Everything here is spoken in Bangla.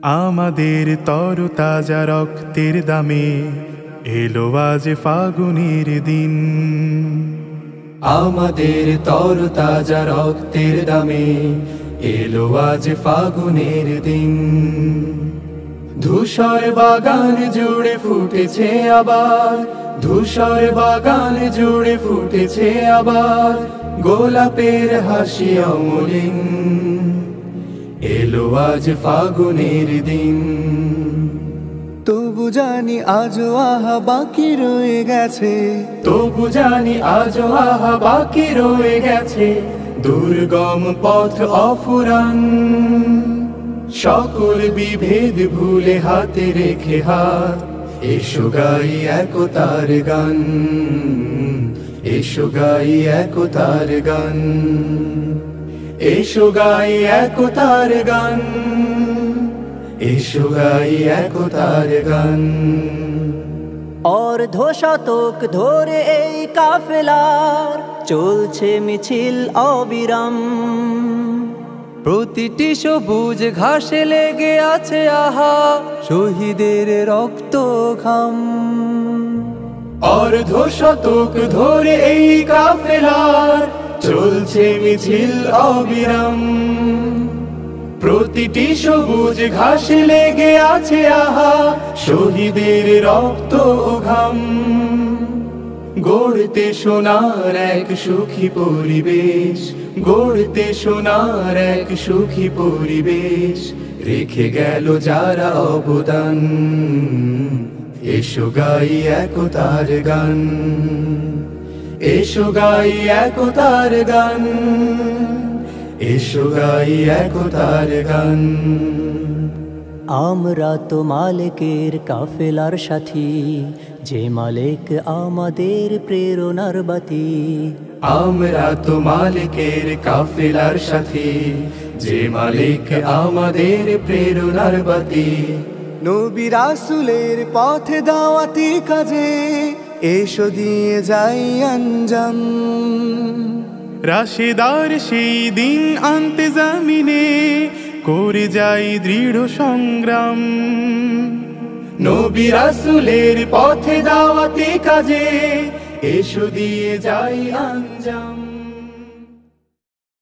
আমাদের তরতাজা রক্তের দামে এলো আজ ফাগুনের দিন। আমাদের তরতাজা রক্তের দামে এলো আজ ফাগুনের দিন। ধূসর বাগান জুড়ে ফুটেছে আবার, ধূসর বাগান জুড়ে ফুটেছে আবার গোলাপের হাসি অমলিন। এলো আজ ফাগুনের দিন। তবু জানি আজও আহা বাকি রয়ে গেছে, তবু জানি আজও আহা বাকি রয়ে গেছে দুর্গম পথ অফুরান। সকল বিভেদ ভুলে হাতে রেখে হাত, এসো গাই একতার গান, এসো গাই একতার গান, এসো গাই একতার গান, এসো গাই একতার গান। অর্ধ শতক ধরে এই কাফেলার চলছে মিছিল অবিরাম। প্রতিটি সবুজ ঘাসে লেগে আছে আহা শহীদের রক্ত ঘাম। অর্ধ শতক ধরে এই কাফেলার চলছে মিছিল অবিরাম। প্রতিটি সবুজ ঘাসে লেগে আছে আহা শহীদের রক্ত ও ঘাম। গড়তে সোনার এক সুখী পরিবেশ, গড়তে সোনার এক সুখী পরিবেশ রেখে গেল যারা অবদান। এসো গাই একতার গান, এসো গাই একতার গান, এসো গাই একতার গান। আমরা তো মালিকের কাফেলার সাথী, যে মালিক আমাদের প্রেরণার বাতি। আমরা তো মালিকের কাফেলার সাথী, যে মালিক আমাদের প্রেরণার বাতি। নবী রাসূলের পথে দাওয়াতি কাজে এসো দিয়ে যাই আঞ্জাম। রাশেদার সেই দিন আনতে জামিনে করে যাই দৃঢ় সংগ্রাম। নবী রাসূলের পথে দাওয়াতি কাজে এসো দিয়ে যাই আঞ্জাম।